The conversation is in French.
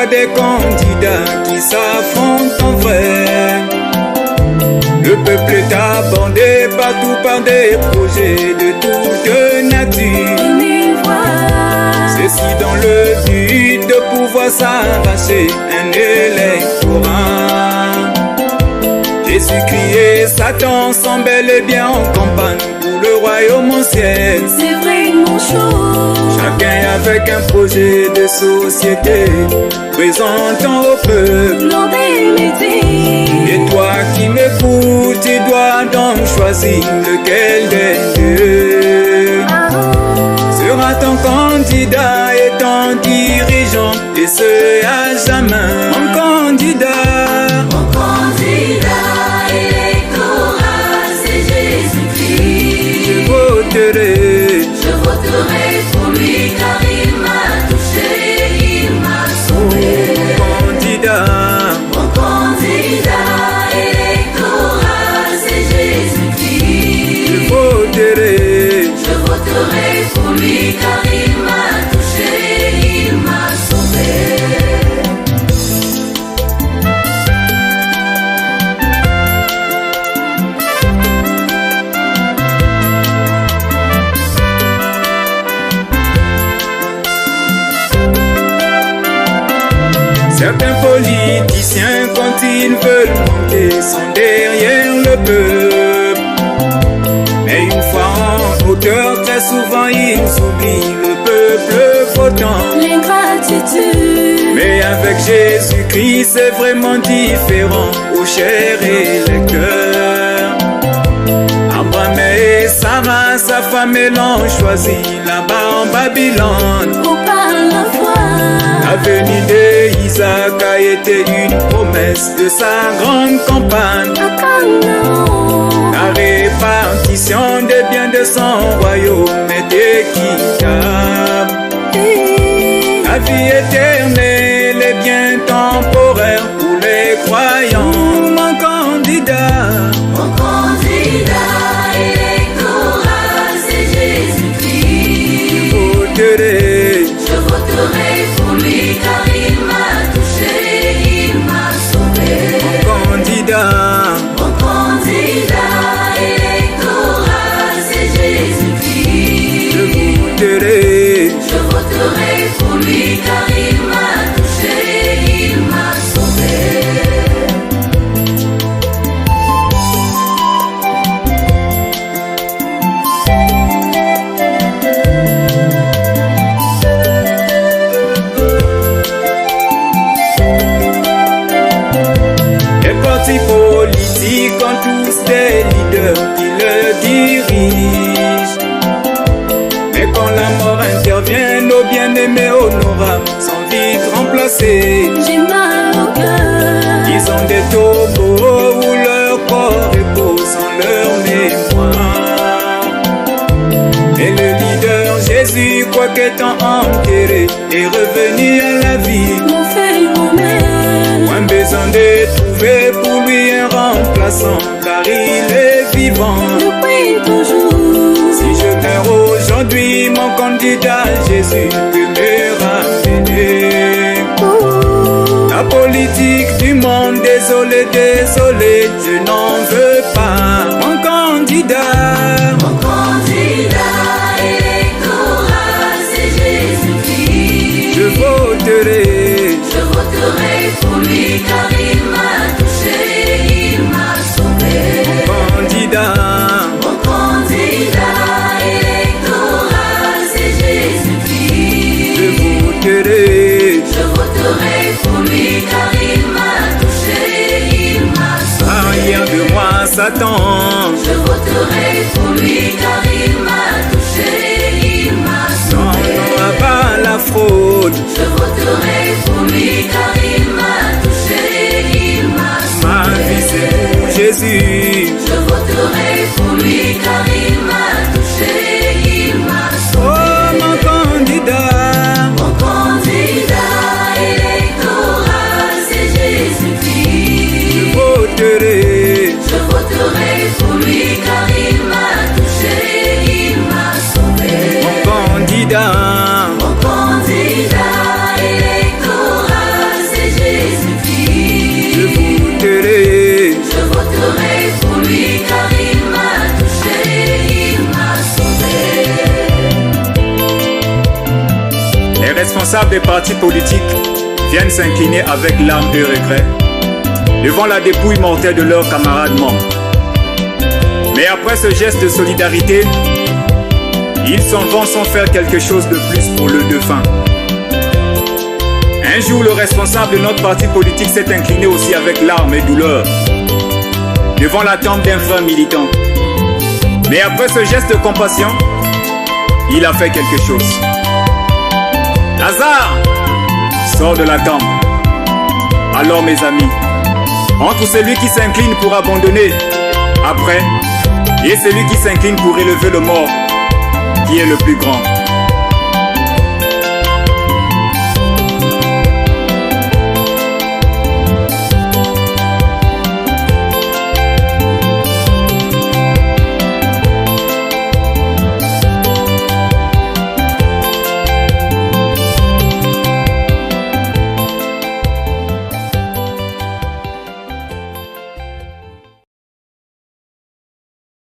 Des candidats qui s'affrontent en vrai. Le peuple est abordé partout par des projets de toute nature. Ceci dans le but de pouvoir s'arracher un électorat. Jésus-Christ et Satan sont bel et bien en campagne pour le royaume au ciel. C'est vraiment chaud. Chacun avec un projet de société présentant au peuple Lors des meetings. Et toi qui m'écoutes, tu dois donc choisir lequel des deux sera ton candidat et ton dirigeant, et ce à jamais. Mon candidat électoral, c'est Jésus-Christ. Je voterai pour lui car il m'a touché, il m'a sauvé. Mon candidat électoral, c'est Jésus-Christ. Je voterai pour lui car il m'a touché, il m'a sauvé. Certains politiciens, quand ils veulent monter, sont derrière le peuple. Mais une fois en hauteur, très souvent ils oublient le peuple votant. L'ingratitude. Mais avec Jésus-Christ, c'est vraiment différent, ô chers électeurs. Abraham et Sarah, sa femme, et l'ont choisi là-bas en Babylone. Ou par la foi. La venue d'Isaac a été une promesse de sa grande campagne. La répartition des biens de son royaume est équitable. La vie éternelle est bien temporaire pour les croyants. Mon candidat électoral, c'est Jésus-Christ. Je voterai pour lui car il m'a touché, il m'a sauvé. Mon candidat électoral, c'est Jésus-Christ. Je voterai pour lui car il m'a touché, il m'a sauvé. Les partis politiques ont tous des leaders qui le dirigent. Mais quand la mort intervient, nos bien-aimés honorables sont vite remplacés. J'ai mal au cœur. Ils ont des tombeaux où leur corps repose sans leur mémoire. Et le leader Jésus, quoi qu'étant enterré, est revenu à la vie. Mon phénomène. Moins besoin de trouver pour lui un remplaçant, car il est vivant. Je prie toujours. Si je meurs aujourd'hui, mon candidat Jésus peut me ramener. La politique du monde, désolé, je n'en veux pas. Mon candidat électoral, c'est Jésus-Christ. Je voterai pour lui car il m'a touché, il m'a sauvé. mon candidat électoral, c'est Jésus-Christ. Je voterai pour lui car il m'a touché, il m'a sauvé. arrière de moi Satan. Je voterai pour pour lui car il m'a touché, il m'a sauvé. Non, abat la fraude. Je voterai pour lui car il m'a touché, il m'a Ma sauvé. vie c'est pour Jésus. Je voterai pour lui car il m'a touché, il m'a sauvé. Oh mon candidat, Mon candidat électoral c'est Jésus-Christ. voterai. Je voterai pour lui car il m'a touché, il m'a sauvé. Mon candidat, Mon candidat électoral c'est Jésus-Christ. voterai. Je voterai pour lui car il m'a touché, il m'a sauvé. Les responsables des partis politiques viennent s'incliner avec larmes de regret devant la dépouille mortelle de leurs camarades membres. Mais après ce geste de solidarité, ils s'en vont sans faire quelque chose de plus pour le défunt. Un jour, le responsable de notre parti politique s'est incliné aussi avec larmes et douleur devant la tombe d'un frère militant. Mais après ce geste de compassion, il a fait quelque chose. Lazare, sors de la tombe. Alors mes amis, entre celui qui s'incline pour abandonner après et celui qui s'incline pour élever le mort, qui est le plus grand?